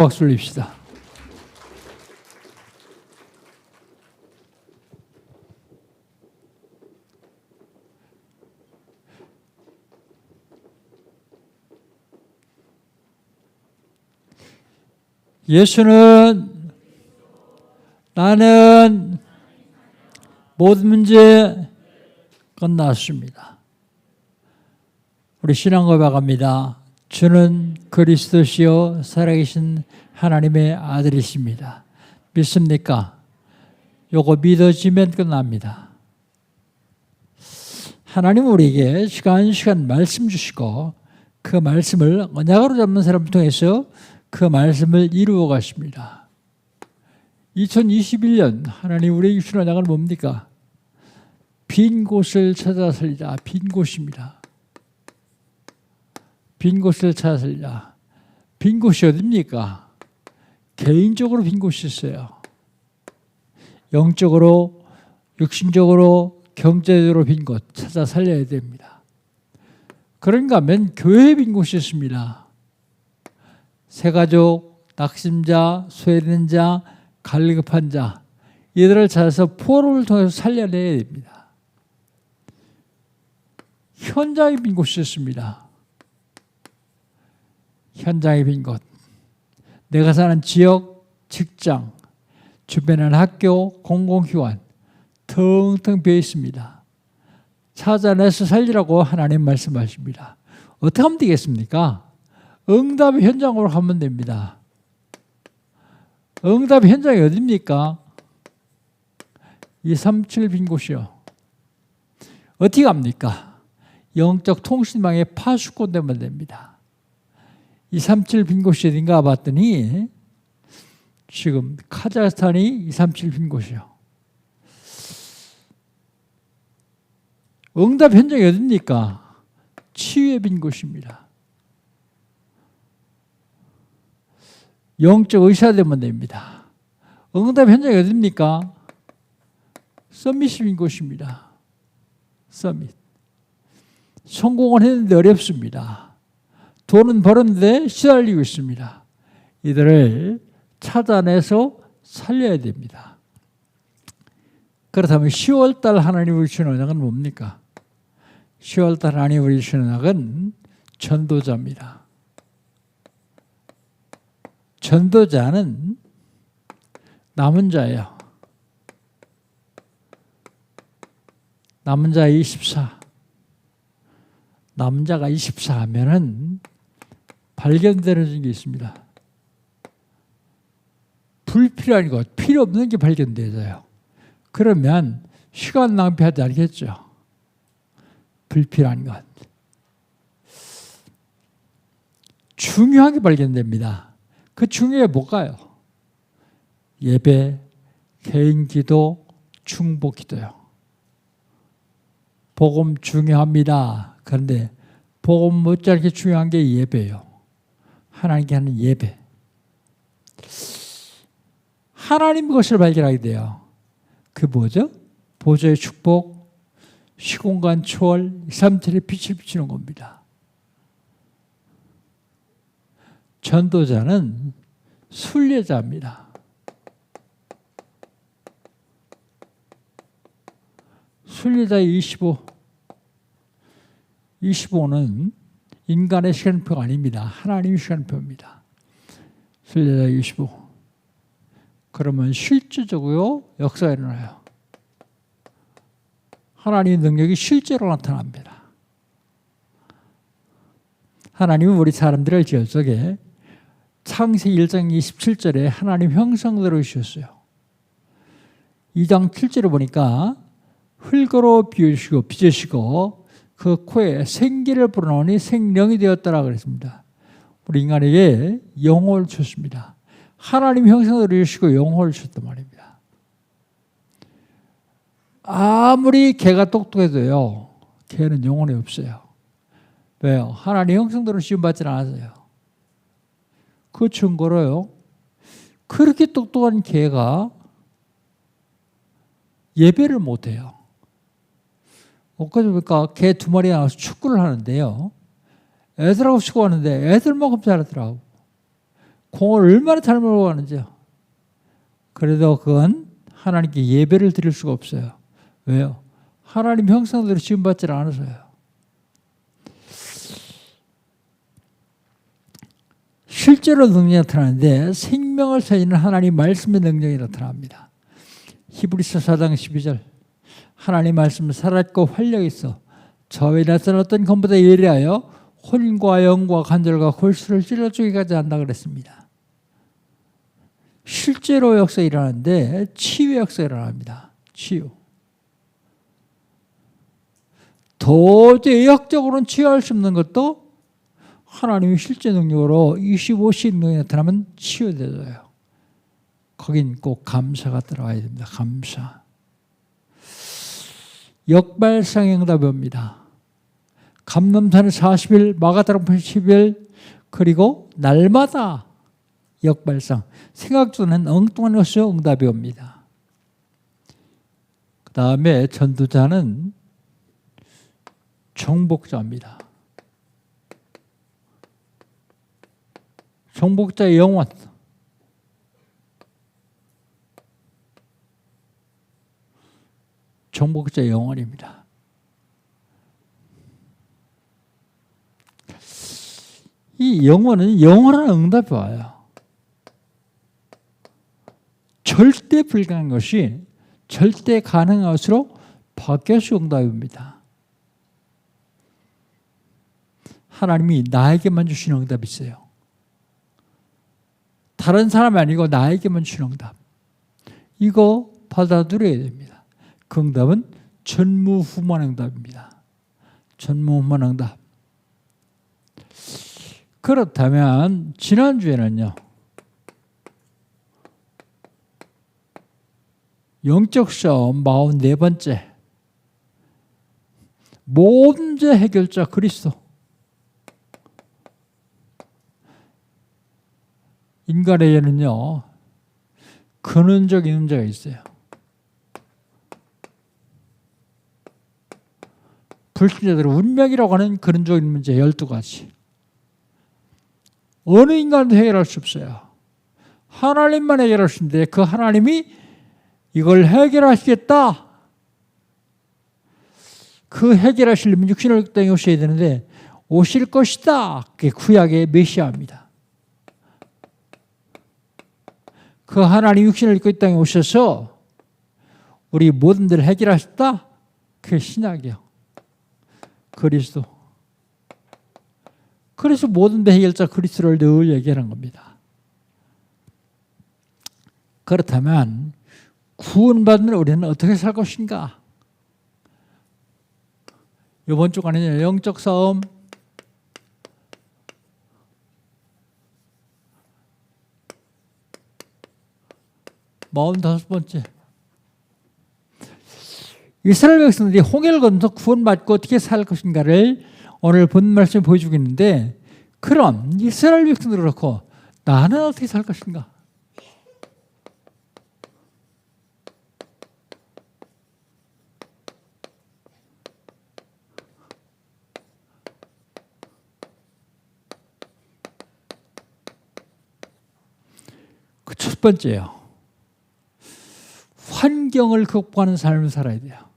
박수 올립시다. 예수는 나는 모든 문제 끝났습니다. 우리 신앙 고백합니다. 주는 그리스도시요 살아계신 하나님의 아들이십니다. 믿습니까? 요거 믿어지면 끝납니다. 하나님은 우리에게 시간 말씀 주시고 그 말씀을 언약으로 잡는 사람을 통해서 그 말씀을 이루어 가십니다. 2021년 하나님 우리에게 주신 언약은 뭡니까? 빈 곳을 찾아 살리자. 빈 곳입니다. 빈 곳을 찾아 살리자. 빈 곳이 어딥니까? 개인적으로 빈 곳이 있어요. 영적으로, 육신적으로, 경제적으로 빈 곳 찾아 살려야 됩니다. 그런가 하면 교회에 빈 곳이 있습니다. 새가족, 낙심자, 소외된 자, 갈급한 자, 이들을 찾아서 포럼을 통해서 살려내야 됩니다. 현장에 빈 곳이 있습니다. 현장에 빈 곳. 내가 사는 지역, 직장, 주변에는 학교, 공공기관 텅텅 비어 있습니다. 찾아내서 살리라고 하나님 말씀하십니다. 어떻게 하면 되겠습니까? 응답의 현장으로 가면 됩니다. 응답의 현장이 어디입니까? 237 빈 곳이요. 어떻게 합니까? 영적 통신망의 파수꾼 되면 됩니다. 237 빈 곳이 어딘가 봤더니 지금 카자흐스탄이 237 빈 곳이요. 응답 현장이 어디입니까? 치유의 빈 곳입니다. 영적 의사 되면 됩니다. 응답 현장이 어디입니까? 서밋이 빈 곳입니다. 서밋. 성공을 했는데 어렵습니다. 돈은 벌었는데 시달리고 있습니다. 이들을 찾아내서 살려야 됩니다. 그렇다면 10월달 하나님 우리 주시는 언약은 뭡니까? 10월달 하나님 우리 주시는 언약은 전도자입니다. 전도자는 남은 자예요. 남은 자 24. 남은 자가 24 하면은 발견되는 게 있습니다. 불필요한 것, 필요 없는 게 발견되어요. 그러면 시간 낭비하지 않겠죠. 불필요한 것. 중요한 게 발견됩니다. 그 중요해 뭘까요? 예배, 개인 기도, 중보 기도요. 복음 중요합니다. 그런데 복음 못지않게 중요한 게 예배예요. 하나님께 하는 예배. 하나님 것을 발견하게 돼요. 그 뭐죠? 보좌의 축복, 시공간 초월, 237의 빛을 비추는 겁니다. 전도자는 순례자입니다. 순례자 25. 25는 인간의 시간표가 아닙니다. 하나님의 시간표입니다. 순례자 25. 그러면 실질적으로 역사가 일어나요. 하나님의 능력이 실제로 나타납니다. 하나님은 우리 사람들을 지어서게 창세기 1장 27절에 하나님 형상대로 주셨어요. 2장 7절에 보니까 흙으로 빚으시고 그 코에 생기를 불어넣으니 생명이 되었다라고 그랬습니다. 우리 인간에게 영혼을 주셨습니다. 하나님 형상대로 주시고 영혼을 주셨단 말입니다. 아무리 개가 똑똑해도요, 개는 영혼이 없어요. 왜요? 하나님 형상대로 지음받지 않았어요. 그 증거로요, 그렇게 똑똑한 개가 예배를 못해요. 엊그제 보니까 개 2마리 나와서 축구를 하는데요, 애들하고 축구하는데 애들만큼 잘하더라고. 공을 얼마나 잘 먹어가는지요. 그래도 그건 하나님께 예배를 드릴 수가 없어요. 왜요? 하나님 형상대로 지음받지 않아서요. 실제로 능력이 나타나는데 생명을 살리는 하나님 말씀의 능력이 나타납니다. 히브리서 4장 12절 하나님 말씀은 살았고 활력이 있어 저에 나타났던 것보다 예리하여 혼과 영과 관절과 골수를 찔러 죽이기까지 한다 그랬습니다. 실제로 역사가 일어나는데 치유의 역사가 일어납니다. 치유. 도저히 의학적으로는 치유할 수 없는 것도 하나님의 실제 능력으로 25시 능력이 나타나면 치유되어요. 거긴 꼭 감사가 들어가야 됩니다. 감사. 역발상의 응답이 옵니다. 감람산에 40일, 마가다락방에 10일, 그리고 날마다 역발상. 생각도 않은 엉뚱한 것이 응답이 옵니다. 그 다음에 전도자는 정복자입니다. 정복자의 영혼. 정복자의 영혼입니다. 이 영혼은 영원한 응답이 와요. 절대 불가능한 것이 절대 가능한 것으로 바뀌어서 응답입니다. 하나님이 나에게만 주시는 응답이 있어요. 다른 사람이 아니고 나에게만 주는 응답. 이거 받아들여야 됩니다. 그 응답은 전무후무한 응답입니다. 전무후무한 응답. 그렇다면 지난주에는요. 영적 시험 44번째 모든 문제 해결자 그리스도. 인간에게는요. 근원적인 문제가 있어요. 불신자들은 운명이라고 하는 근원적인 문제 12가지. 어느 인간도 해결할 수 없어요. 하나님만 해결할 수 있는데 그 하나님이 이걸 해결하시겠다. 그 해결하시려면 육신을 땅에 오셔야 되는데 오실 것이다. 그게 구약의 메시아입니다. 그 하나님 육신을 입고 이 땅에 오셔서 우리 모든 일을 해결하셨다. 그게 신약이요. 그리스도. 그래서 모든 데 해결자 그리스도를 늘 얘기하는 겁니다. 그렇다면 구원받는 우리는 어떻게 살 것인가? 이번 주간에는 영적 싸움, 마흔다섯 번째. 이스라엘 백성들이 홍해를 건너서 구원받고 어떻게 살 것인가를 오늘 본 말씀에 보여주고 있는데, 그럼 이스라엘 백성들 그렇고 나는 어떻게 살 것인가? 그 첫 번째요. 환경을 극복하는 삶을 살아야 돼요.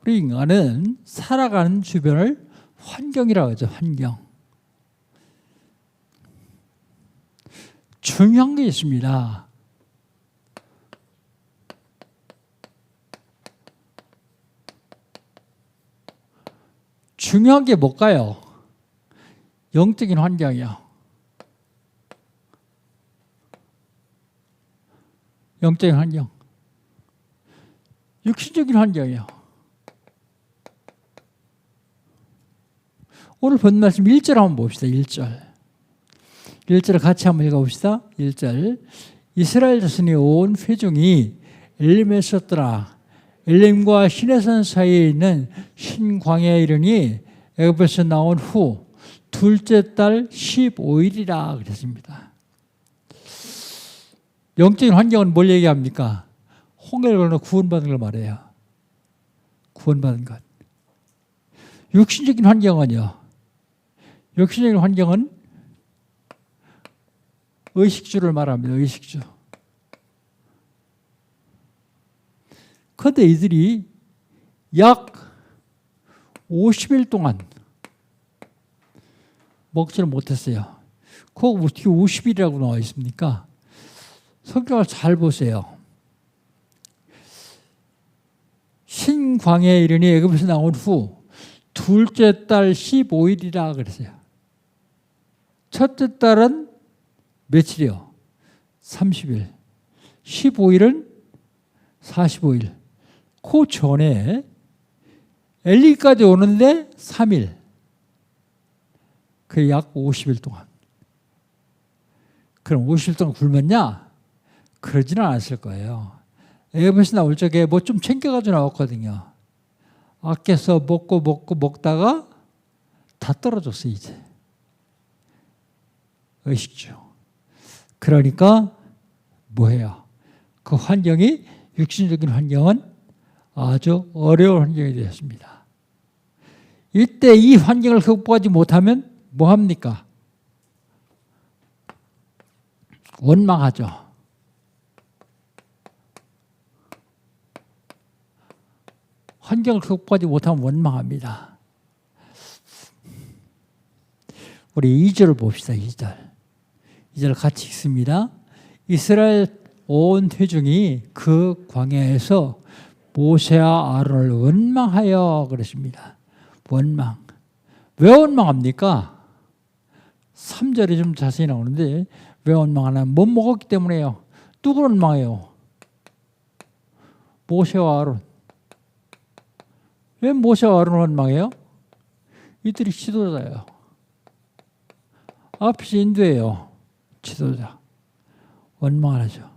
우리 인간은 살아가는 주변을 환경이라고 하죠. 환경. 중요한 게 있습니다. 중요한 게 뭘까요? 영적인 환경이요. 영적인 환경. 육신적인 환경이요. 오늘 본 말씀 1절 한번 봅시다. 1절. 1절을 같이 한번 읽어봅시다. 1절. 이스라엘 자손이 온 회중이 엘림에 있었더라. 엘림과 시내산 사이에 있는 신광야에 이르니 애굽에서 나온 후 둘째 달 15일이라 그랬습니다. 영적인 환경은 뭘 얘기합니까? 홍해를 건너 구원받은 걸 말해요. 구원받은 것. 육신적인 환경은요. 육신적인 환경은 의식주를 말합니다. 의식주. 그런데 이들이 약 50일 동안 먹지를 못했어요. 그거 어떻게 50일이라고 나와 있습니까? 성경을 잘 보세요. 신광야에 이르니 애굽에서 나온 후 둘째 달 15일이라 그랬어요. 첫째 달은 며칠이요? 30일. 15일은 45일. 그 전에 엘리까지 오는데 3일. 그 약 50일 동안. 그럼 50일 동안 굶었냐? 그러지는 않았을 거예요. 애굽에서 나올 적에 뭐 좀 챙겨가지고 나왔거든요. 아껴서 먹다가 다 떨어졌어요, 이제. 의식주. 그러니까 뭐예요? 그 환경이, 육신적인 환경은 아주 어려운 환경이 되었습니다. 이때 이 환경을 극복하지 못하면 뭐합니까? 원망하죠. 환경을 극복하지 못하면 원망합니다. 우리 2절을 봅시다. 2절. 2절 같이 읽습니다. 이스라엘 온 회중이 그 광야에서 모세와 아론을 원망하여 그랬습니다. 원망. 왜 원망합니까? 3절에 좀 자세히 나오는데 왜 원망하나? 못 먹었기 때문에요. 누구 원망해요? 모세와 아론. 왜 모세와 아론을 원망해요? 이들이 지도자예요. 앞에서 인도예요. 지도자. 원망을 하죠.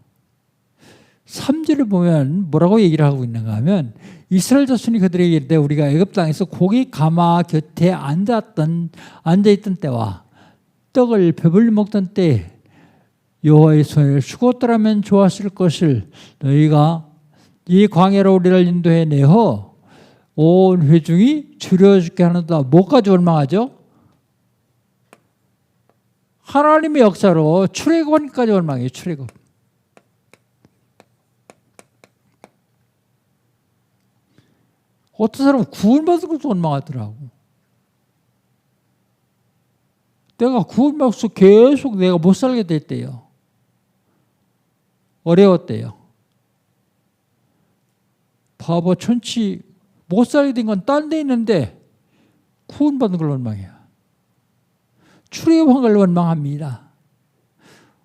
3절을 보면 뭐라고 얘기를 하고 있는가 하면 이스라엘 자손이 그들에게 이르되 우리가 애굽 땅에서 고기 가마 곁에 앉아있던 때와 떡을 배불리 먹던 때에 여호와의 손에 죽었더라면 좋았을 것을 너희가 이 광야로 우리를 인도해 내어 온 회중이 줄여 죽게 하는다. 뭐까지 원망하죠? 하나님의 역사로 출애굽까지 원망해요. 출애굽. 어떤 사람은 구원받은 것도 원망하더라고. 내가 구원받아서 계속 내가 못 살게 됐대요. 어려웠대요. 바보 천치 못 살게 된 건 딴 데 있는데 구원받은 걸 원망해요. 출애굽한 걸 원망합니다.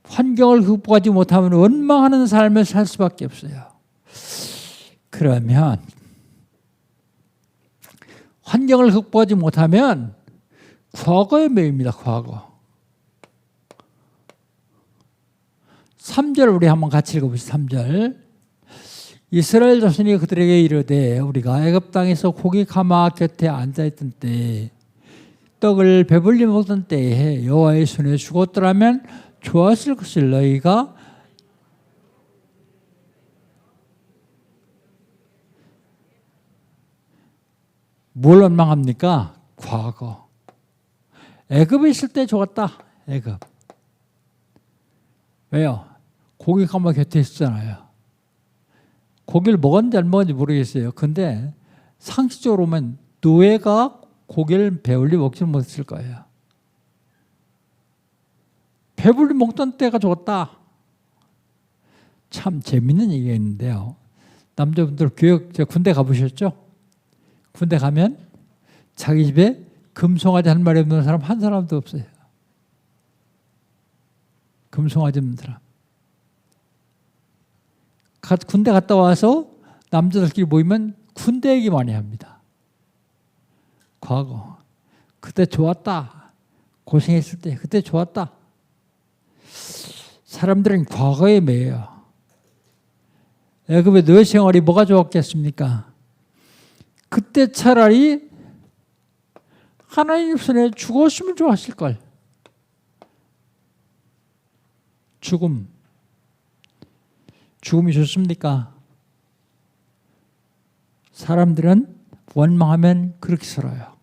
환경을 극복하지 못하면 원망하는 삶을 살 수밖에 없어요. 그러면 환경을 극복하지 못하면 과거에 매입니다. 과거. 3절 우리 한번 같이 읽어보시죠. 3절. 이스라엘 자손이 그들에게 이르되 우리가 애굽 땅에서 고기 가마 곁에 앉아있던 때에 떡을 배불리 먹던 때에 여호와의 손에 죽었더라면 좋았을 것을 너희가 뭘 원망합니까? 과거. 애굽에 있을 때 좋았다. 애굽. 왜요? 고기 가마 곁에 있었잖아요. 고기를 먹었는지 안 먹었는지 모르겠어요. 근데 상식적으로 보면 노예가 고기를 배불리 먹지 못했을 거예요. 배불리 먹던 때가 좋았다. 참 재밌는 얘기가 있는데요. 남자분들 군대 가보셨죠? 군대 가면 자기 집에 금송아지 한 마리 없는 사람 한 사람도 없어요. 금송아지 없는 사람. 군대 갔다 와서 남자들끼리 모이면 군대 얘기 많이 합니다. 과거. 그때 좋았다. 고생했을 때 그때 좋았다. 사람들은 과거에 매여요. 애굽의 노예 생활이 뭐가 좋았겠습니까? 그때 차라리 하나님 손에 죽었으면 좋았을걸. 죽음이 좋습니까? 사람들은 원망하면 그렇게 살아요.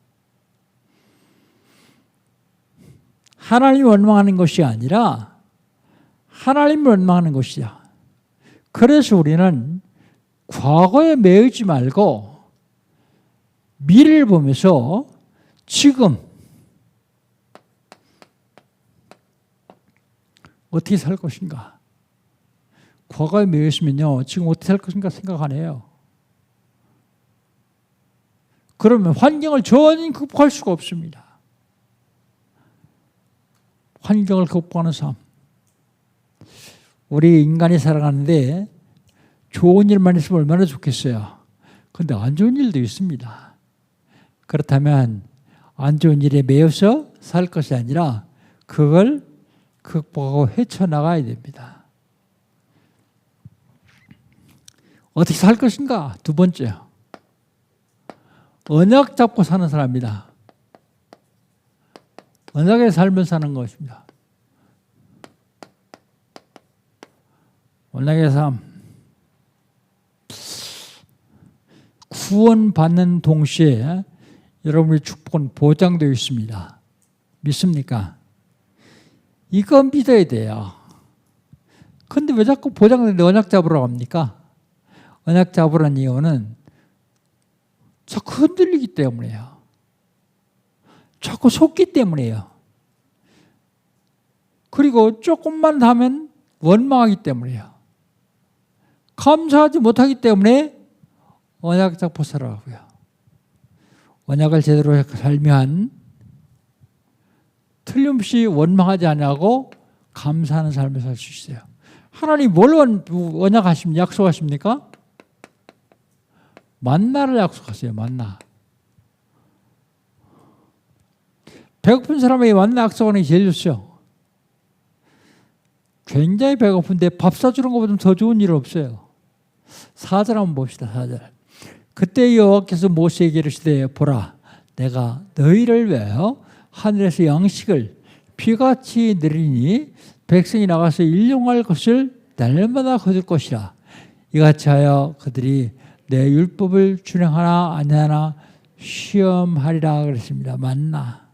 하나님이 원망하는 것이 아니라 하나님을 원망하는 것이야. 그래서 우리는 과거에 매이지 말고 미래를 보면서 지금 어떻게 살 것인가. 과거에 매였으면요, 지금 어떻게 살 것인가 생각 안 해요. 그러면 환경을 전혀 극복할 수가 없습니다. 환경을 극복하는 삶. 우리 인간이 살아가는데 좋은 일만 있으면 얼마나 좋겠어요. 그런데 안 좋은 일도 있습니다. 그렇다면 안 좋은 일에 매여서 살 것이 아니라 그걸 극복하고 헤쳐나가야 됩니다. 어떻게 살 것인가? 두 번째, 언약 잡고 사는 사람입니다. 언약에 살면 사는 것입니다. 언약의 삶. 구원받는 동시에 여러분의 축복은 보장되어 있습니다. 믿습니까? 이거 믿어야 돼요. 근데 왜 자꾸 보장되는데 언약 잡으러 갑니까? 언약 잡으라는 이유는 자꾸 흔들리기 때문이에요. 자꾸 속기 때문이에요. 그리고 조금만 하면 원망하기 때문이에요. 감사하지 못하기 때문에 언약 잡고 살아가고요. 언약을 제대로 살면 틀림없이 원망하지 않고 감사하는 삶을 살 수 있어요. 하나님 뭘 약속하십니까? 만나를 약속하세요. 만나. 배고픈 사람에게 만나 약속하는 게 제일 좋죠. 굉장히 배고픈데 밥 사주는 것보다 더 좋은 일 없어요. 4절 한번 봅시다. 4절. 그때 여호와께서 모세에게 이르시되 보라 내가 너희를 위하여 하늘에서 양식을 비같이 내리니 백성이 나가서 일용할 것을 날마다 거둘 것이라. 이같이 하여 그들이 내 율법을 준행하나 아니하나 시험하리라 그랬습니다. 만나.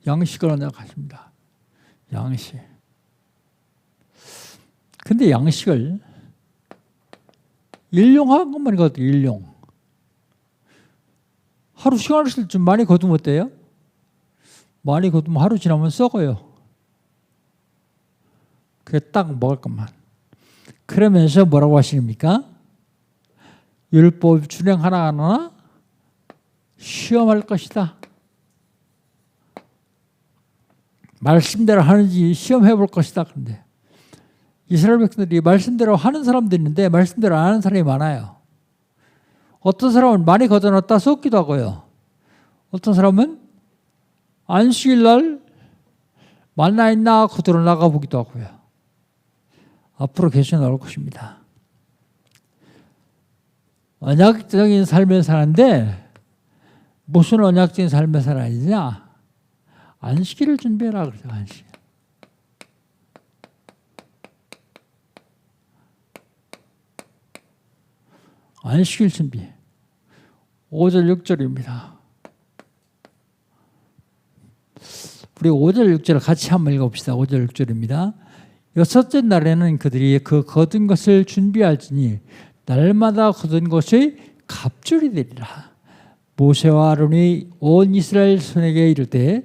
양식을 언약하십니다. 양식. 근데 양식을 일용한 것만 거둬. 일용. 하루 시간을 쓸 좀 많이 거두면 어때요? 많이 거두면 하루 지나면 썩어요. 그게 딱 먹을 것만. 그러면서 뭐라고 하십니까? 율법 준행하나 안 하나 시험할 것이다. 말씀대로 하는지 시험해 볼 것이다. 그런데 이스라엘 백성들이 말씀대로 하는 사람도 있는데 말씀대로 안 하는 사람이 많아요. 어떤 사람은 많이 걷어놨다 썩기도 하고요. 어떤 사람은 안식일 날 만나 있나 그대로 나가보기도 하고요. 앞으로 계속 나올 것입니다. 언약적인 삶을 사는데 무슨 언약적인 삶을 살아야 안식일을 준비해라 그러죠. 안식. 안식일 준비. 5절 6절입니다. 우리 5절 6절을 같이 한번 읽어봅시다. 5절 6절입니다. 여섯째 날에는 그들이 그 거둔 것을 준비할지니 날마다 거둔 것이 갑절이 되리라. 모세와 아론이 온 이스라엘 손에게 이를 때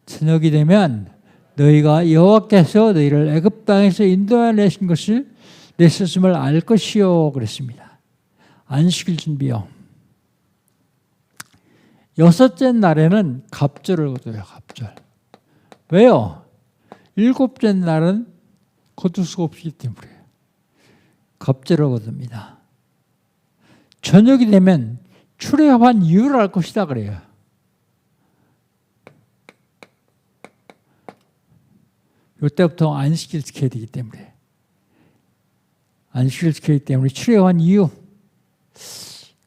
저녁이 되면 너희가 여호와께서 너희를 애굽 땅에서 인도해내신 것을 내셨음을 알 것이요 그랬습니다. 안식일 준비요. 여섯째 날에는 갑절을 거둬요. 갑절. 왜요? 일곱째 날은 거둘 수가 없기 때문에 갑절을 거둡니다. 저녁이 되면 출애굽한 이유를 알 것이다 그래요. 이때부터 안식일 지켜야 되기 때문에 안식일을 지키기 때문에 출애굽한 이유.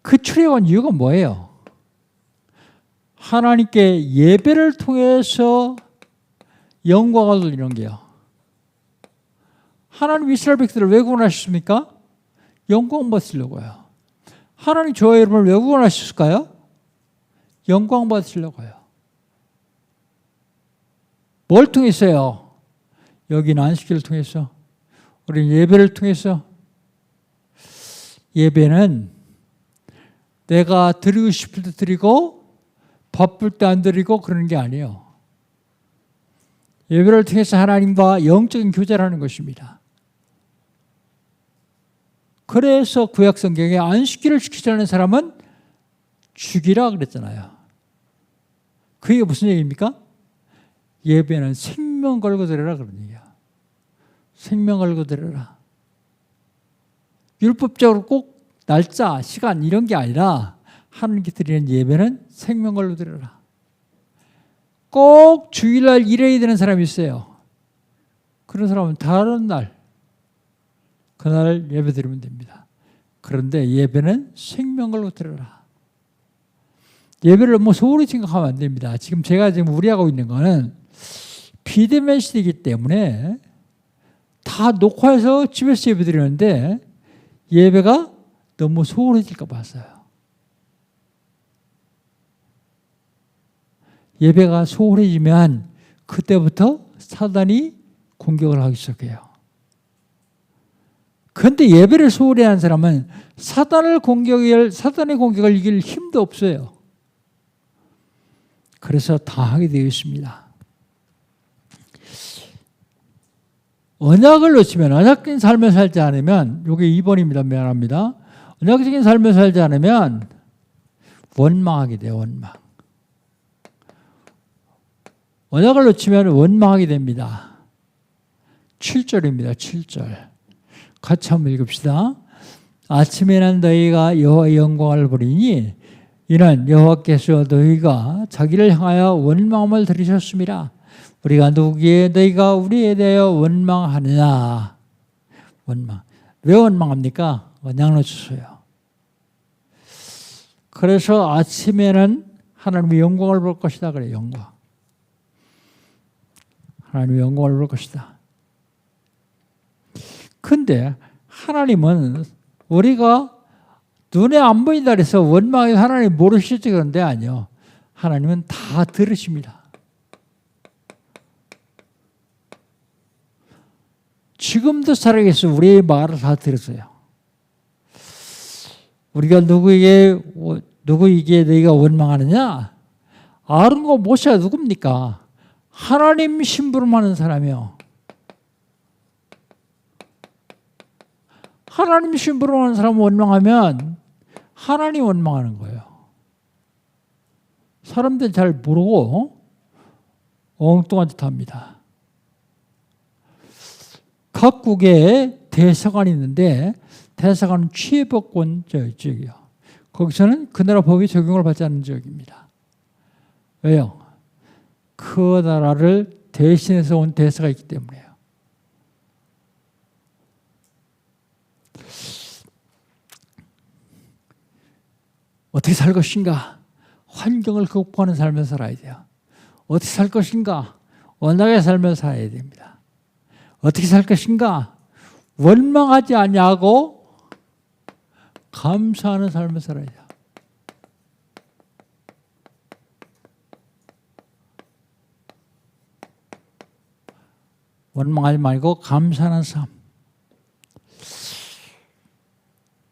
그 출애굽한 이유가 뭐예요? 하나님께 예배를 통해서 영광을 돌리는 게요. 하나님 이스라엘 백성들을 왜 구원하셨습니까? 영광 받으시려고요. 하나님 저와 여러분을 왜 구원하셨을까요? 영광 받으시려고요. 뭘 통해서요? 여기는 안식일을 통해서, 우리는 예배를 통해서. 예배는 내가 드리고 싶을 때 드리고 바쁠 때 안 드리고 그러는 게 아니에요. 예배를 통해서 하나님과 영적인 교제를 하는 것입니다. 그래서 구약 성경에 안식일을 지키지 않는 사람은 죽이라 그랬잖아요. 그게 무슨 얘기입니까? 예배는 생명 걸고 드려라 그런 얘기야. 생명 걸고 드려라. 율법적으로 꼭 날짜, 시간 이런 게 아니라 하나님께 드리는 예배는 생명 걸고 드려라. 꼭 주일날 일해야 되는 사람이 있어요. 그런 사람은 다른 날, 그날 예배 드리면 됩니다. 그런데 예배는 생명 걸고 드려라. 예배를 너무 소홀히 생각하면 안 됩니다. 제가 지금 우려하고 있는 거는 비대면 시대이기 때문에 다 녹화해서 집에서 예배 드리는데 예배가 너무 소홀해질까 봐서요. 예배가 소홀해지면 그때부터 사단이 공격을 하기 시작해요. 그런데 예배를 소홀히 하는 사람은 사단의 공격을 이길 힘도 없어요. 그래서 당하게 되어 있습니다. 언약을 놓치면, 언약적인 삶을 살지 않으면, 이게 2번입니다. 미안합니다. 언약적인 삶을 살지 않으면 원망하게 돼요. 원망. 언약을 놓치면 원망하게 됩니다. 7절입니다. 7절. 같이 한번 읽읍시다. 아침에는 너희가 여호와의 영광을 보리니 이는 여호와께서 너희가 자기를 향하여 원망함을 들으셨습니다. 우리가 누구기에 너희가 우리에 대하여 원망하느냐. 원망. 왜 원망합니까? 언약 놓쳤어요. 그래서 아침에는 하나님의 영광을 볼 것이다. 그래요. 영광. 하나님의 영광을 볼 것이다. 근데 하나님은 우리가 눈에 안 보인다 그래서 원망해서 하나님 모르시지 그런데 아니요. 하나님은 다 들으십니다. 지금도 살아계셔 우리의 말을 다 들으세요. 우리가 누구에게 너희가 원망하느냐? 아론과 모세가 누굽니까? 하나님 심부름하는 사람이요. 하나님 심부름하는 사람 원망하면 하나님 원망하는 거예요. 사람들은 잘 모르고 엉뚱한 짓 합니다. 각국에 대사관이 있는데 대사관은 취해법권 지역이요. 거기서는 그 나라 법이 적용을 받지 않는 지역입니다. 왜요? 그 나라를 대신해서 온 대사가 있기 때문에요. 어떻게 살 것인가? 환경을 극복하는 삶을 살아야 돼요. 어떻게 살 것인가? 언약의 삶을 살아야 됩니다. 어떻게 살 것인가? 원망하지 아니하고 감사하는 삶을 살아야 돼요. 원망하지 말고 감사하는 삶.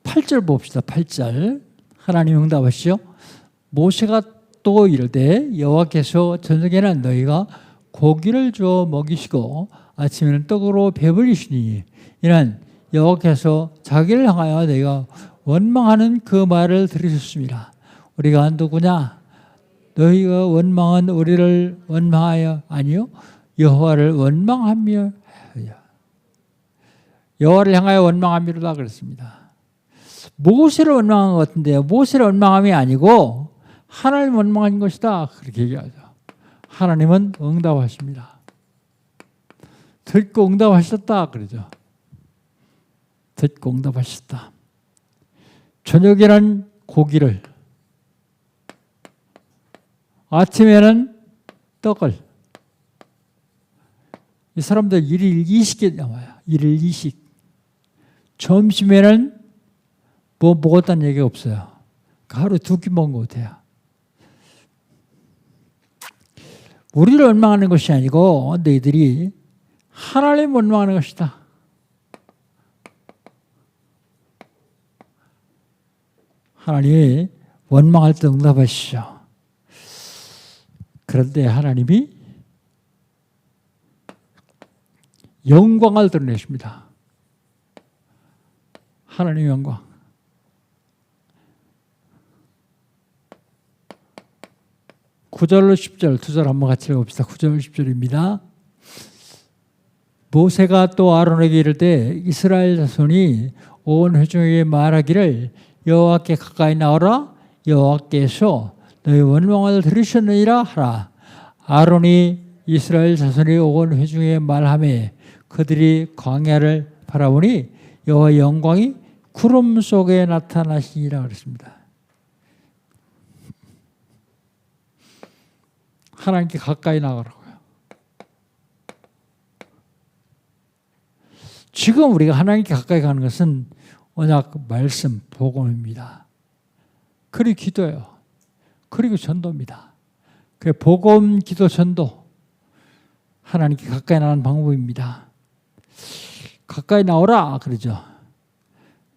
8절 봅시다. 8절. 하나님 응답하시죠. 모세가 또 이르되 여호와께서 저녁에는 너희가 고기를 주어 먹이시고 아침에는 떡으로 배불리시니 이는 여호와께서 자기를 향하여 너희가 원망하는 그 말을 들으셨습니다. 우리가 누구냐? 너희가 원망은 우리를 원망하여 아니요 여호와를 원망하며 여호와를 향하여 원망하미로다 그랬습니다. 모세를 원망한 것 같은데요. 모세를 원망함이 아니고 하나님 원망한 것이다. 그렇게 얘기하죠. 하나님은 응답하십니다. 듣고 응답하셨다. 그러죠. 듣고 응답하셨다. 저녁에는 고기를, 아침에는 떡을. 이 사람들 일일 20개 나와요. 일일 20. 점심에는 뭐 먹었다는 얘기가 없어요. 하루 2끼 먹은 것 같아요. 우리를 원망하는 것이 아니고 너희들이 하나님을 원망하는 것이다. 하나님이 원망할 때 응답하시죠. 그런데 하나님이 영광을 드러내십니다. 하나님의 영광. 구절로 10절, 두 절 한번 같이 읽어봅시다. 9절 10절입니다. 모세가 또 아론에게 이를 때 이스라엘 자손이 온 회중에게 말하기를 여호와께 가까이 나오라. 여호와께서 너희 원망을 들으셨느니라 하라. 아론이 이스라엘 자손이 온 회중에게 말하매 그들이 광야를 바라보니 여호와의 영광이 구름 속에 나타나시니라 그랬습니다. 하나님께 가까이 나가라고요. 지금 우리가 하나님께 가까이 가는 것은 언약, 말씀, 복음입니다. 그리고 기도예요. 그리고 전도입니다. 그 복음, 기도, 전도. 하나님께 가까이 나가는 방법입니다. 가까이 나오라 그러죠.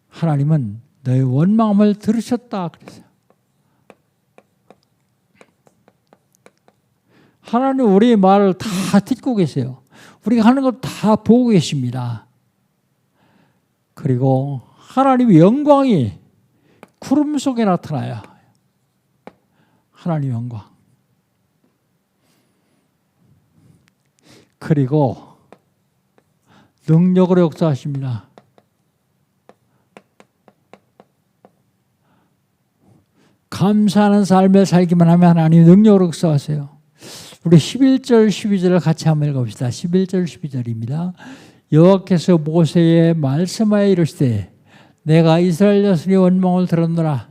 하나님은 너의 원망을 들으셨다 그랬어요. 하나님 우리의 말을 다 듣고 계세요. 우리가 하는 걸 다 보고 계십니다. 그리고 하나님의 영광이 구름 속에 나타나요. 하나님의 영광. 그리고 능력으로 역사하십니다. 감사하는 삶을 살기만 하면 하나님 능력으로 역사하세요. 우리 11절 12절을 같이 한번 읽어봅시다. 11절 12절입니다. 여호와께서 모세에 말씀하여 이르시되 내가 이스라엘 자손의 원망을 들었노라.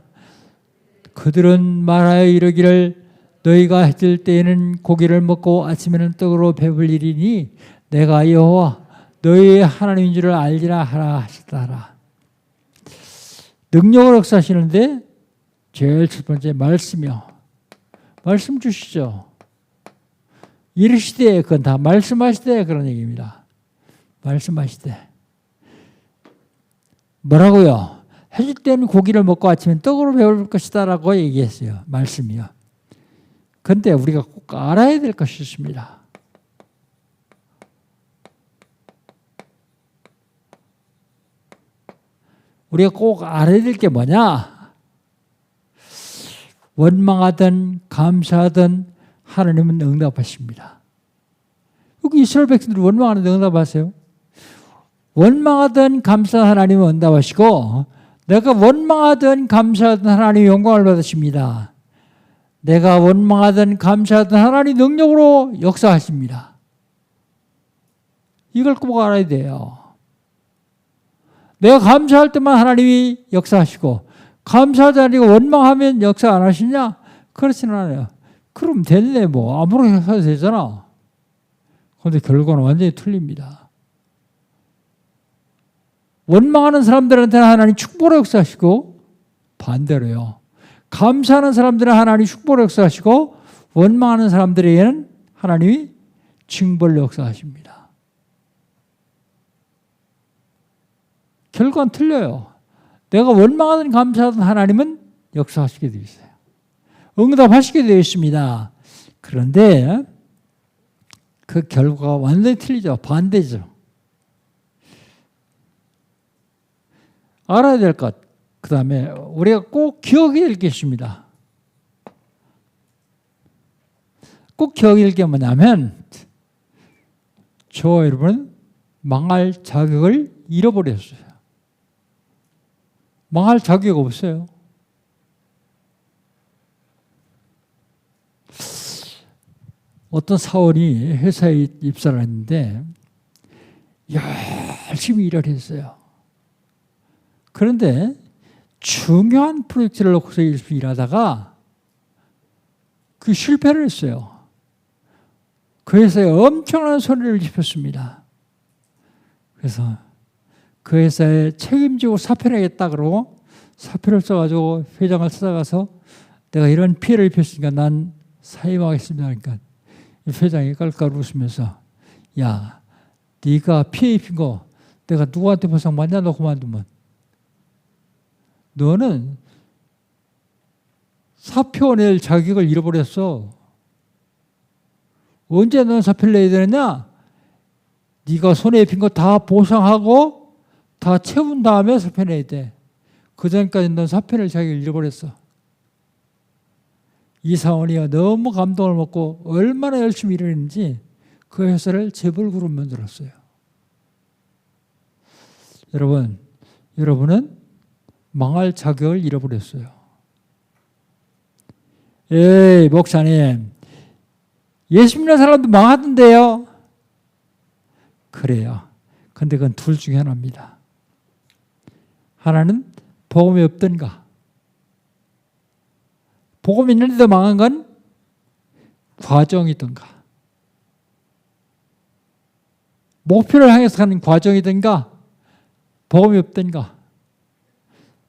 그들은 말하여 이르기를 너희가 해질 때에는 고기를 먹고 아침에는 떡으로 배불리리니 내가 여호와 너희의 하나님인 줄을 알리라 하라 하시더라. 능력을 역사하시는데 제일 첫 번째 말씀이요. 말씀 주시죠. 이르시되 그건 다 말씀하시되 그런 얘기입니다. 말씀하시되. 뭐라고요? 해질 때는 고기를 먹고 아침엔 떡으로 배울 것이다 라고 얘기했어요. 말씀이요. 그런데 우리가 꼭 알아야 될 것이 있습니다. 우리가 꼭 알아야 될 게 뭐냐? 원망하든 감사하든 하나님은 응답하십니다. 여기 이스라엘 백성들이 원망하는데 응답하세요? 원망하든 감사하든 하나님은 응답하시고 내가 원망하든 감사하든 하나님의 영광을 받으십니다. 내가 원망하든 감사하든 하나님 능력으로 역사하십니다. 이걸 꼭 알아야 돼요. 내가 감사할 때만 하나님이 역사하시고 감사하지 않고 원망하면 역사 안 하시냐? 그렇지는 않아요. 그럼 됐네 뭐 아무렇게나 해도 되잖아. 그런데 결과는 완전히 틀립니다. 원망하는 사람들한테는 하나님 축복을 역사하시고 반대로요. 감사하는 사람들은 하나님 축복을 역사하시고 원망하는 사람들에게는 하나님이 징벌을 역사하십니다. 결과는 틀려요. 내가 원망하든 감사하든 하나님은 역사하시게 되어 있어요. 응답하시게 되어 있습니다. 그런데 그 결과가 완전히 틀리죠. 반대죠. 알아야 될 것. 그 다음에 우리가 꼭 기억해야 될 게 있습니다. 꼭 기억해야 될 게 뭐냐면 저와 여러분은 망할 자격을 잃어버렸어요. 망할 자격 없어요. 어떤 사원이 회사에 입사를 했는데 열심히 일을 했어요. 그런데 중요한 프로젝트를 놓고서 일하다가 그 실패를 했어요. 그 회사에 엄청난 손해를 입혔습니다. 그래서 그 회사에 책임지고 사표를 하겠다 그러고 사표를 써가지고 회장을 찾아가서 내가 이런 피해를 입혔으니까 난 사임하겠습니다. 그러니까 이 회장이 깔깔 웃으면서 야, 네가 피해 입힌 거 내가 누구한테 보상받냐? 너 그만두면. 너는 사표 낼 자격을 잃어버렸어. 언제 넌 사표를 내야 되느냐? 네가 손해 입힌 거 다 보상하고 다 채운 다음에 사표 내야 돼. 그 전까지 넌 사표 낼 자격을 잃어버렸어. 이 사원이 너무 감동을 먹고 얼마나 열심히 일을 했는지 그 회사를 재벌그룹 만들었어요. 여러분은 망할 자격을 잃어버렸어요. 에이, 목사님, 예수 믿는 사람도 망하던데요? 그래요. 근데 그건 둘 중에 하나입니다. 하나는 복음이 없던가. 복음이 있는데도 망한 건 과정이던가. 목표를 향해서 가는 과정이던가, 복음이 없던가.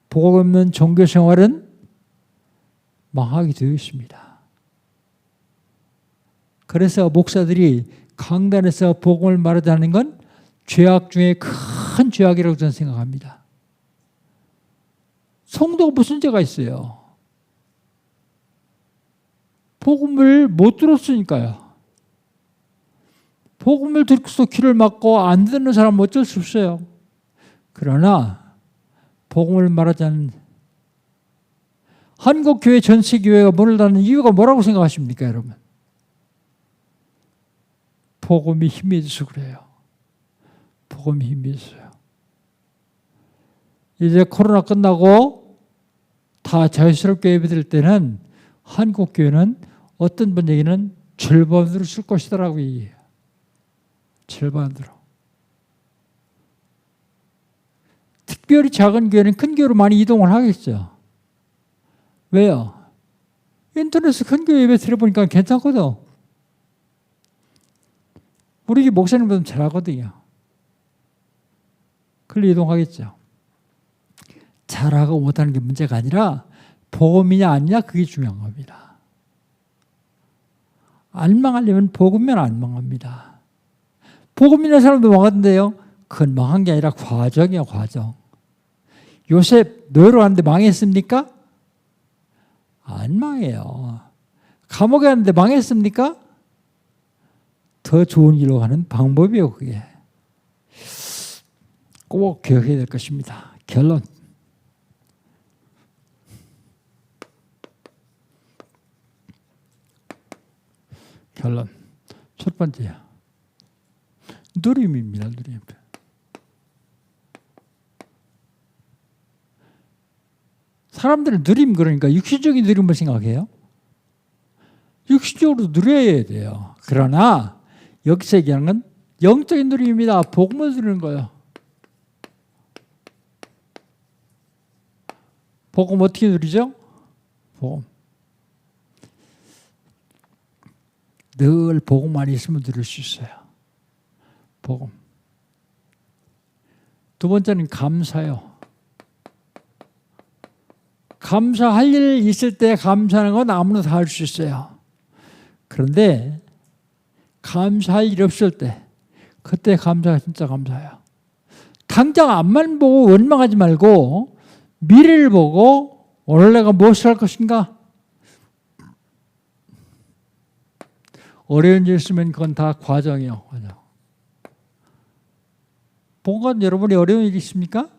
복음 없는 종교 생활은 망하게 되어 있습니다. 그래서 목사들이 강단에서 복음을 말하지 않는 건 죄악 중에 큰 죄악이라고 저는 생각합니다. 성도가 무슨 죄가 있어요? 복음을 못 들었으니까요. 복음을 듣고서 귀를 막고 안 듣는 사람은 어쩔 수 없어요. 그러나 복음을 말하지 않는 한국교회 전체교회가 문을 닫는 이유가 뭐라고 생각하십니까, 여러분? 복음이 힘이 있어서 그래요. 복음이 힘이 있어요. 이제 코로나 끝나고 다 자유스럽게 예배드릴 때는 한국교회는 어떤 분 얘기는 절반으로 쓸 것이다라고 얘기해요. 절반으로. 특별히 작은 교회는 큰 교회로 많이 이동을 하겠죠. 왜요? 인터넷에 큰 교회 예배 들어보니까 괜찮거든. 우리 목사님보다 잘하거든요. 그걸로 이동하겠죠. 잘하고 못하는 게 문제가 아니라 복음이냐 아니냐 그게 중요한 겁니다. 안 망하려면 복음이면 안 망합니다. 복음 있는 사람도 망하던데요. 그건 망한 게 아니라 과정이야, 과정. 요셉 노예로 갔는데 망했습니까? 안 망해요. 감옥에 갔는데 망했습니까? 더 좋은 길로 가는 방법이에요, 그게. 꼭 기억해야 될 것입니다. 결론. 첫 번째야. 누림입니다, 누림. 사람들은 누림 그러니까 육신적인 누림을 생각해요. 육신적으로 누려야 돼요. 그러나 여기서 얘기하는 건 영적인 누림입니다. 복음을 누리는 거예요. 복음 어떻게 누리죠? 복음. 늘 복음만 있으면 누릴 수 있어요. 복음. 두 번째는 감사요. 감사할 일 있을 때 감사하는 건 아무나 다 할 수 있어요. 그런데 감사할 일 없을 때 그때 감사가 진짜 감사해요. 당장 앞만 보고 원망하지 말고 미래를 보고 오늘 내가 무엇을 할 것인가? 어려운 일 있으면 그건 다 과정이에요. 과정. 뭔가 여러분이 어려운 일이 있습니까?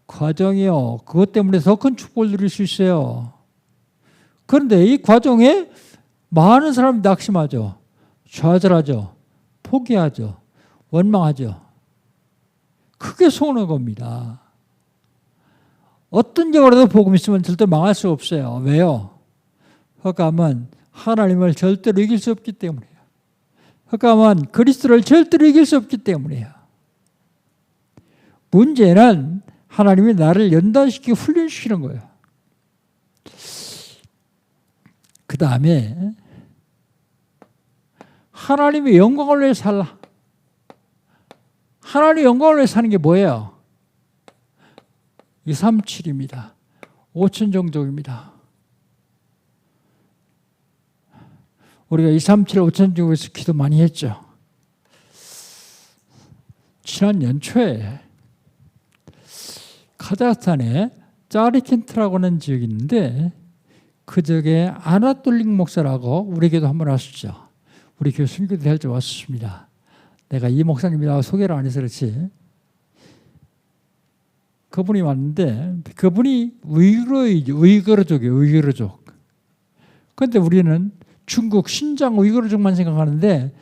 과정이요. 그것 때문에 더 큰 축복을 누릴 수 있어요. 그런데 이 과정에 많은 사람이 낙심하죠. 좌절하죠. 포기하죠. 원망하죠. 크게 서운한 겁니다. 어떤 경우라도 복음 있으면 절대 망할 수 없어요. 왜요? 흑암은 하나님을 절대로 이길 수 없기 때문이에요. 흑암은 그리스도를 절대로 이길 수 없기 때문이에요. 문제는 하나님이 나를 연단시키고 훈련시키는 거예요. 그 다음에 하나님의 영광을 위해 살라. 하나님의 영광을 위해 사는 게 뭐예요? 237입니다. 5천 정도입니다. 우리가 237, 5천 정도에서 기도 많이 했죠. 지난 연초에 카자흐스탄에 짜리켄트라고 하는 지역이 있는데 그 지역에 아나톨릭 목사라고 우리 교도 한번 왔었죠. 우리 교회 순교도 할 때 왔었습니다. 내가 이 목사님이라고 소개를 안 해서 그렇지. 그분이 왔는데 그분이 우이그르족이에요. 우이그르족. 그런데 우리는 중국 신장 우이그르족만 생각하는데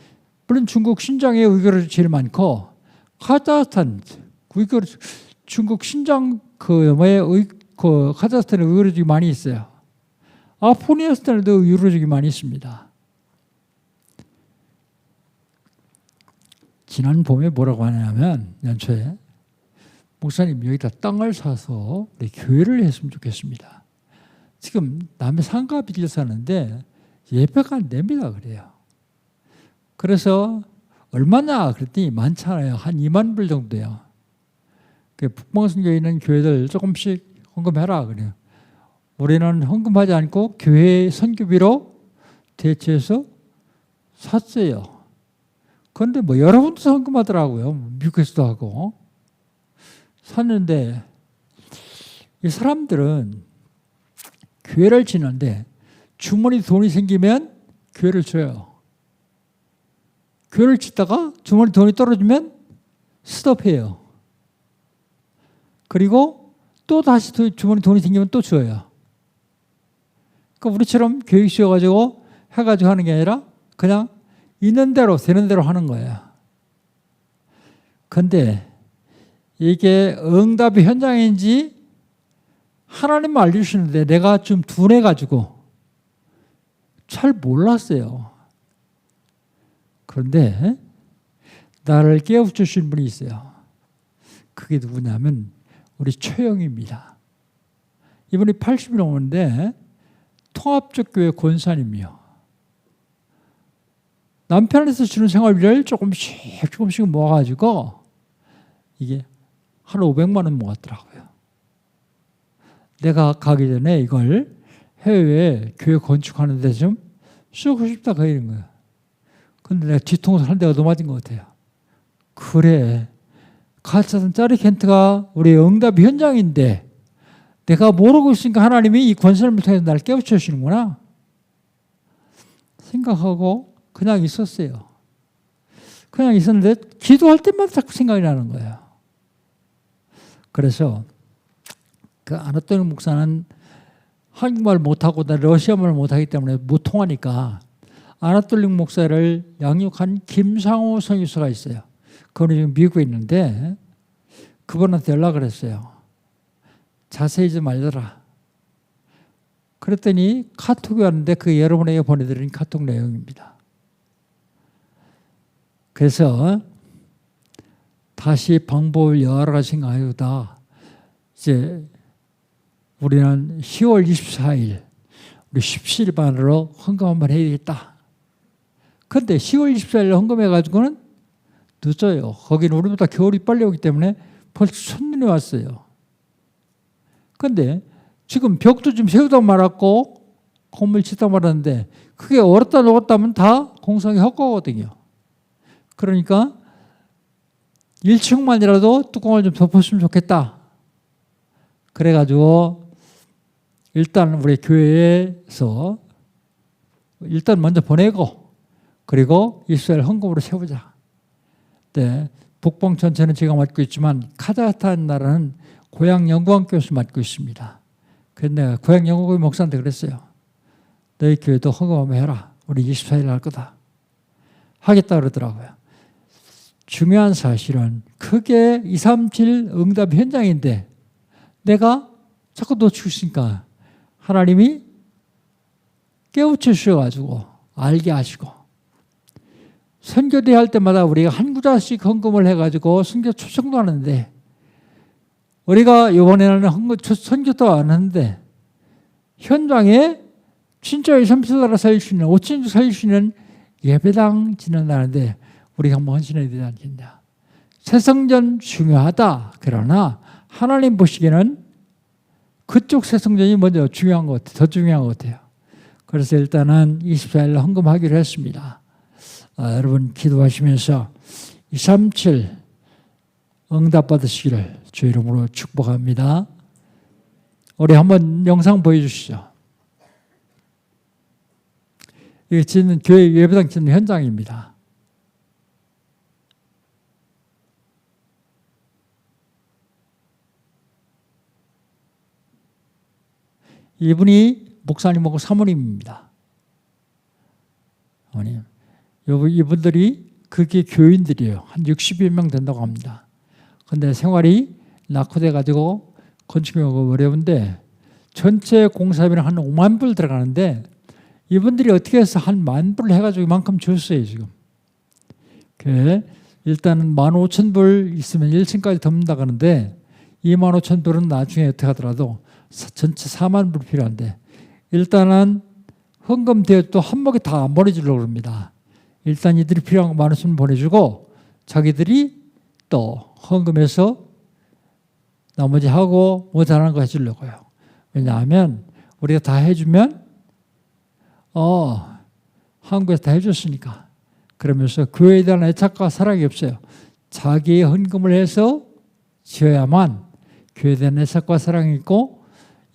물론 중국 신장에 우이그르족 제일 많고 카자흐스탄 우이그르족 중국 신장 카자흐스탄에 우이그르족이 많이 있어요. 아프가니스탄에도 우이그르족이 많이 있습니다. 지난 봄에 뭐라고 하냐면 연초에 목사님 여기다 땅을 사서 우리 교회를 했으면 좋겠습니다. 지금 남의 상가 빚을 사는데 예배가 안 됩니다. 그래요. 그래서 얼마냐 그랬더니 많잖아요. 한 2만 불 정도요. 북방선교에 있는 교회들 조금씩 헌금해라 그래요. 우리는 헌금하지 않고 교회 선교비로 대체해서 샀어요. 그런데 뭐 여러분도 헌금하더라고요. 미국에서도 하고. 샀는데 이 사람들은 교회를 지는데 주머니 돈이 생기면 교회를 줘요. 교회를 짓다가 주머니 돈이 떨어지면 스톱해요. 그리고 또 다시 주머니 돈이 생기면 또 줘요. 그러니까 우리처럼 교육 씌워가지고 해가지고 하는 게 아니라 그냥 있는 대로 되는 대로 하는 거예요. 그런데 이게 응답의 현장인지 하나님만 알려주시는데 내가 좀 둔해가지고 잘 몰랐어요. 그런데 나를 깨워주신 분이 있어요. 그게 누구냐면 우리 최영입니다. 이분이 80이 넘었는데 통합적교회 권사님이요. 남편에서 주는 생활비를 조금씩 모아가지고 이게 한 500만 원 모았더라고요. 내가 가기 전에 이걸 해외에 교회 건축하는 데 좀 쓰고 싶다 그 이런 거예요. 근데 내가 뒤통수 한 대가 넘어진 것 같아요. 그래. 카자흐스탄 짜리켄트가 우리 응답 현장인데 내가 모르고 있으니까 하나님이 이 권사님을 통해서 나를 깨우쳐 주시는구나 생각하고 그냥 있었어요. 그냥 있었는데 기도할 때마다 자꾸 생각이 나는 거예요. 그래서 그 아나톨릭 목사는 한국말 못하고 나 러시아말 못하기 때문에 못 통하니까 아나톨릭 목사를 양육한 김상호 선교사가 있어요. 그분이 지금 미국에 있는데 그분한테 연락을 했어요. 자세히 좀 알려라. 그랬더니 카톡이 왔는데 그게 여러분에게 보내드린 카톡 내용입니다. 그래서 다시 방법을 여러 가지 생각하다 이제 우리는 10월 24일 우리 17반으로 헌금 한번 해야 되겠다. 그런데 10월 24일 헌금해가지고는 늦어요. 거기는 우리보다 겨울이 빨리 오기 때문에 벌써 첫눈이 왔어요. 그런데 지금 벽도 좀 세우다 말았고 건물 짓다 말았는데 그게 얼었다 녹았다 하면 다 공사가 헛거거든요. 그러니까 1층만이라도 뚜껑을 좀 덮었으면 좋겠다. 그래가지고 일단 우리 교회에서 일단 먼저 보내고 그리고 이스라엘 헌금으로 세우자. 네, 북방 전체는 제가 맡고 있지만 카자흐스탄 나라는 고향 영광교회에서 맡고 있습니다. 그래서 내가 고향 영광교회 목사한테 그랬어요. 너희 교회도 헌금 한번 해라. 우리 24일 할 거다. 하겠다 그러더라고요. 중요한 사실은 그게 237 응답 현장인데 내가 자꾸 놓치고 있으니까 하나님이 깨우쳐 주셔가지고 알게 하시고 선교대 할 때마다 우리가 한 구자씩 헌금을 해가지고 선교 초청도 하는데 우리가 이번에는 선교도 안 하는데 현장에 진짜 2, 3일 나라 살릴 수 있는 5천 주 살릴 수 있는 예배당 짓는다는데 우리가 한번 헌신해야 되지 않겠냐. 새성전 중요하다. 그러나 하나님 보시기에는 그쪽 새성전이 먼저 중요한 것 같아요. 더 중요한 것 같아요. 그래서 일단은 24일 헌금하기로 했습니다. 여러분 기도하시면서 237 응답 받으시기를 주 이름으로 축복합니다. 우리 한번 영상 보여주시죠. 이게 짓는 교회 예배당 짓는 현장입니다. 이분이 목사님하고 사모님입니다. 이분들이 그게 교인들이에요. 한 60여 명 된다고 합니다. 근데 생활이 낙후돼가지고 건축하고 어려운데 전체 공사비는 한 5만 불 들어가는데 이분들이 어떻게 해서 한 10,000불을 해가지고 이만큼 줬어요, 지금. 일단은 15,000불 있으면 1층까지 덮는다 그러는데 25,000불은 나중에 어떻게 하더라도 전체 4만 불 필요한데 일단은 헌금되어 또 한목에 다 안 보내주려고 합니다. 일단 이들이 필요한 거 15,000불 보내주고 자기들이 또 헌금해서 나머지 하고 모자라는 거 해주려고요. 왜냐하면 우리가 다 해주면 한국에서 다 해줬으니까. 그러면서 교회에 대한 애착과 사랑이 없어요. 자기의 헌금을 해서 지어야만 교회에 대한 애착과 사랑이 있고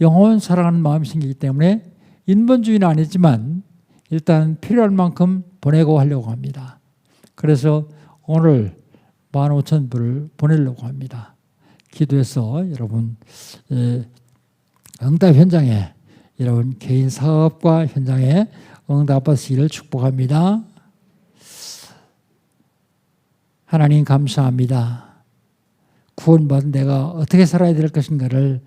영혼 사랑하는 마음이 생기기 때문에 인본주의는 아니지만 일단 필요할 만큼 보내고 하려고 합니다. 그래서 오늘 15,000불을 보내려고 합니다. 기도해서 여러분 응답 현장에 여러분 개인 사업과 현장에 응답 받으시기를 축복합니다. 하나님 감사합니다. 구원받은 내가 어떻게 살아야 될 것인가를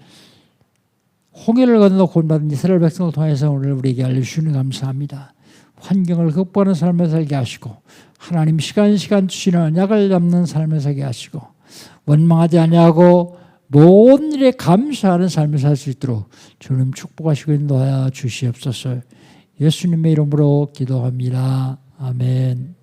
홍해를 건너 구원받은 이스라엘 백성을 통해서 오늘 우리에게 알려주시는 감사합니다. 환경을 극복하는 삶을 살게 하시고 하나님 시간 주시는 언약을 잡는 삶을 살게 하시고 원망하지 아니하고 모든 일에 감사하는 삶을 살 수 있도록 주님 축복하시고 인도하여 주시옵소서. 예수님의 이름으로 기도합니다. 아멘.